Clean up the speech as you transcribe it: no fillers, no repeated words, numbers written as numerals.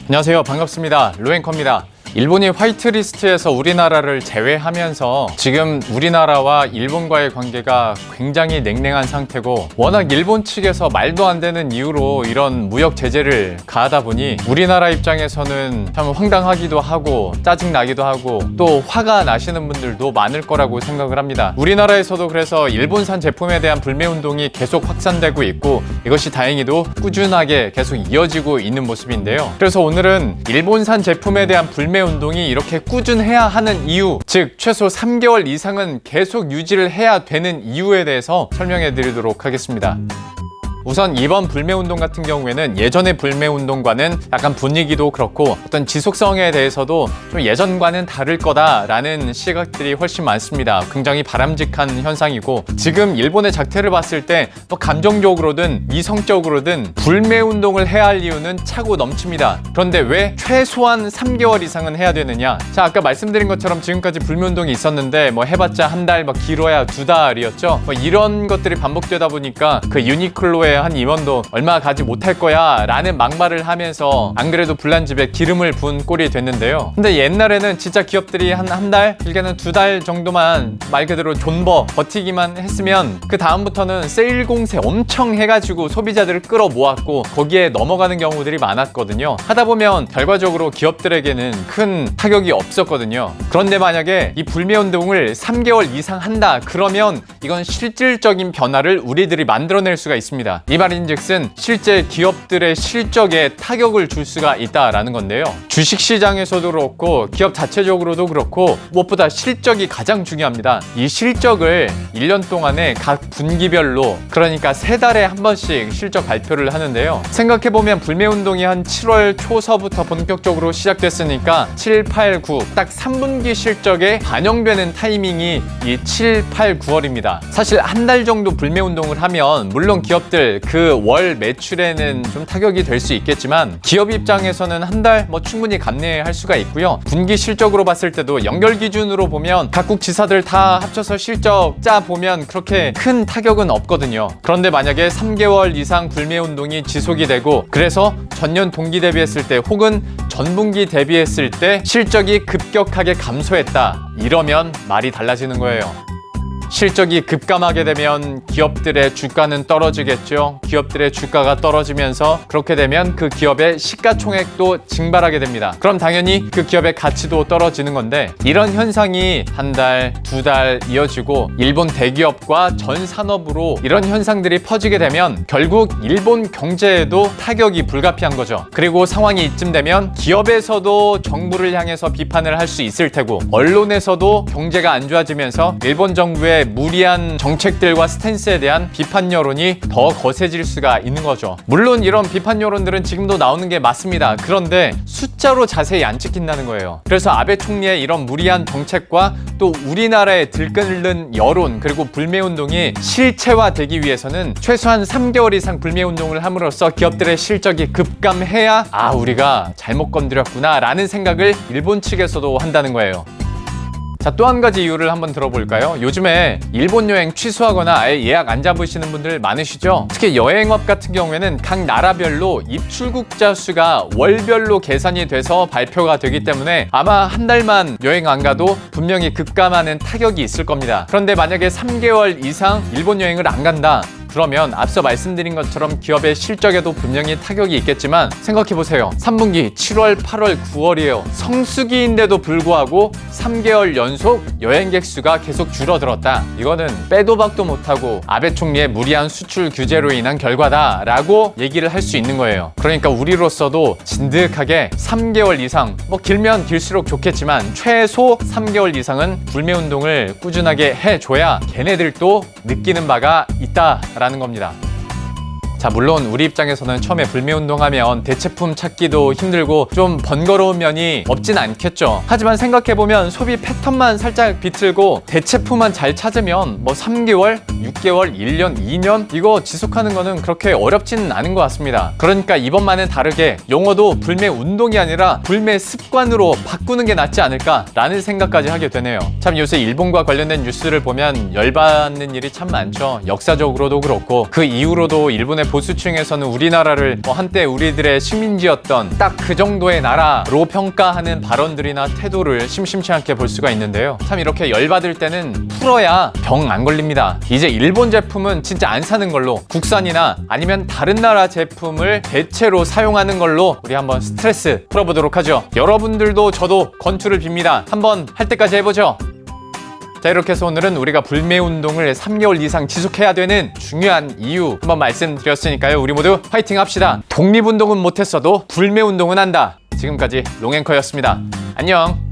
안녕하세요. 반갑습니다. 로앵커입니다. 일본이 화이트리스트에서 우리나라를 제외하면서 지금 우리나라와 일본과의 관계가 굉장히 냉랭한 상태고, 워낙 일본 측에서 말도 안 되는 이유로 이런 무역 제재를 가하다 보니 우리나라 입장에서는 참 황당하기도 하고 짜증나기도 하고 또 화가 나시는 분들도 많을 거라고 생각을 합니다. 우리나라에서도 그래서 일본산 제품에 대한 불매운동이 계속 확산되고 있고, 이것이 다행히도 꾸준하게 계속 이어지고 있는 모습인데요. 그래서 오늘은 일본산 제품에 대한 불매운동이 이렇게 꾸준해야 하는 이유, 즉 최소 3개월 이상은 계속 유지를 해야 되는 이유에 대해서 설명해 드리도록 하겠습니다. 우선 이번 불매운동 같은 경우에는 예전의 불매운동과는 약간 분위기도 그렇고 어떤 지속성에 대해서도 좀 예전과는 다를 거다라는 시각들이 훨씬 많습니다. 굉장히 바람직한 현상이고, 지금 일본의 작태를 봤을 때 또 감정적으로든 이성적으로든 불매운동을 해야 할 이유는 차고 넘칩니다. 그런데 왜 최소한 3개월 이상은 해야 되느냐? 자, 아까 말씀드린 것처럼 지금까지 불매운동이 있었는데 뭐 해봤자 한 달, 길어야 2달이었죠. 이런 것들이 반복되다 보니까 그 유니클로의 한 임원도 얼마 가지 못할 거야 라는 막말을 하면서 안 그래도 불난집에 기름을 부은 꼴이 됐는데요. 근데 옛날에는 진짜 기업들이 한 달, 길게는 2달 정도만 말 그대로 존버 버티기만 했으면 그 다음부터는 세일 공세 엄청 해가지고 소비자들을 끌어모았고 거기에 넘어가는 경우들이 많았거든요. 하다 보면 결과적으로 기업들에게는 큰 타격이 없었거든요. 그런데 만약에 이 불매운동을 3개월 이상 한다 그러면 이건 실질적인 변화를 우리들이 만들어낼 수가 있습니다. 이 말인즉슨 실제 기업들의 실적에 타격을 줄 수가 있다라는 건데요. 주식시장에서도 그렇고 기업 자체적으로도 그렇고 무엇보다 실적이 가장 중요합니다. 이 실적을 1년 동안에 각 분기별로, 그러니까 3달에 한 번씩 실적 발표를 하는데요. 생각해보면 불매운동이 한 7월 초서부터 본격적으로 시작됐으니까 7, 8, 9 딱 3분기 실적에 반영되는 타이밍이 이 7, 8, 9월입니다. 사실 한 달 정도 불매운동을 하면 물론 기업들 그 월 매출에는 좀 타격이 될 수 있겠지만 기업 입장에서는 한 달 충분히 감내할 수가 있고요. 분기 실적으로 봤을 때도 연결 기준으로 보면 각국 지사들 다 합쳐서 실적 짜 보면 그렇게 큰 타격은 없거든요. 그런데 만약에 3개월 이상 불매운동이 지속이 되고, 그래서 전년 동기 대비했을 때 혹은 전분기 대비했을 때 실적이 급격하게 감소했다, 이러면 말이 달라지는 거예요. 실적이 급감하게 되면 기업들의 주가는 떨어지겠죠. 기업들의 주가가 떨어지면서 그렇게 되면 그 기업의 시가총액도 증발하게 됩니다. 그럼 당연히 그 기업의 가치도 떨어지는 건데, 이런 현상이 한 달, 2달 이어지고 일본 대기업과 전 산업으로 이런 현상들이 퍼지게 되면 결국 일본 경제에도 타격이 불가피한 거죠. 그리고 상황이 이쯤 되면 기업에서도 정부를 향해서 비판을 할 수 있을 테고, 언론에서도 경제가 안 좋아지면서 일본 정부의 무리한 정책들과 스탠스에 대한 비판 여론이 더 거세질 수가 있는 거죠. 물론 이런 비판 여론들은 지금도 나오는 게 맞습니다. 그런데 숫자로 자세히 안 찍힌다는 거예요. 그래서 아베 총리의 이런 무리한 정책과 또 우리나라의 들끓는 여론, 그리고 불매운동이 실체화되기 위해서는 최소한 3개월 이상 불매운동을 함으로써 기업들의 실적이 급감해야 우리가 잘못 건드렸구나 라는 생각을 일본 측에서도 한다는 거예요. 자, 또 한 가지 이유를 한번 들어볼까요? 요즘에 일본 여행 취소하거나 아예 예약 안 잡으시는 분들 많으시죠? 특히 여행업 같은 경우에는 각 나라별로 입출국자 수가 월별로 계산이 돼서 발표가 되기 때문에 아마 한 달만 여행 안 가도 분명히 급감하는 타격이 있을 겁니다. 그런데 만약에 3개월 이상 일본 여행을 안 간다, 그러면 앞서 말씀드린 것처럼 기업의 실적에도 분명히 타격이 있겠지만 생각해보세요. 3분기 7월, 8월, 9월이에요. 성수기인데도 불구하고 3개월 연속 여행객 수가 계속 줄어들었다. 이거는 빼도 박도 못하고 아베 총리의 무리한 수출 규제로 인한 결과다라고 얘기를 할 수 있는 거예요. 그러니까 우리로서도 진득하게 3개월 이상, 길면 길수록 좋겠지만 최소 3개월 이상은 불매운동을 꾸준하게 해줘야 걔네들도 느끼는 바가 있다라는 겁니다. 자, 물론 우리 입장에서는 처음에 불매운동하면 대체품 찾기도 힘들고 좀 번거로운 면이 없진 않겠죠. 하지만 생각해보면 소비 패턴만 살짝 비틀고 대체품만 잘 찾으면 3개월, 6개월, 1년, 2년 이거 지속하는 거는 그렇게 어렵지는 않은 것 같습니다. 그러니까 이번만은 다르게 용어도 불매운동이 아니라 불매습관으로 바꾸는 게 낫지 않을까라는 생각까지 하게 되네요. 참 요새 일본과 관련된 뉴스를 보면 열받는 일이 참 많죠. 역사적으로도 그렇고 그 이후로도 일본의 보수층에서는 우리나라를 한때 우리들의 식민지였던 딱 그 정도의 나라로 평가하는 발언들이나 태도를 심심치 않게 볼 수가 있는데요. 참 이렇게 열받을 때는 풀어야 병 안 걸립니다. 이제 일본 제품은 진짜 안 사는 걸로, 국산이나 아니면 다른 나라 제품을 대체로 사용하는 걸로 우리 한번 스트레스 풀어보도록 하죠. 여러분들도 저도 건투를 빕니다. 한번 할 때까지 해보죠. 자, 이렇게 해서 오늘은 우리가 불매 운동을 3개월 이상 지속해야 되는 중요한 이유 한번 말씀드렸으니까요. 우리 모두 화이팅 합시다. 독립운동은 못했어도 불매 운동은 한다. 지금까지 롱앵커였습니다. 안녕.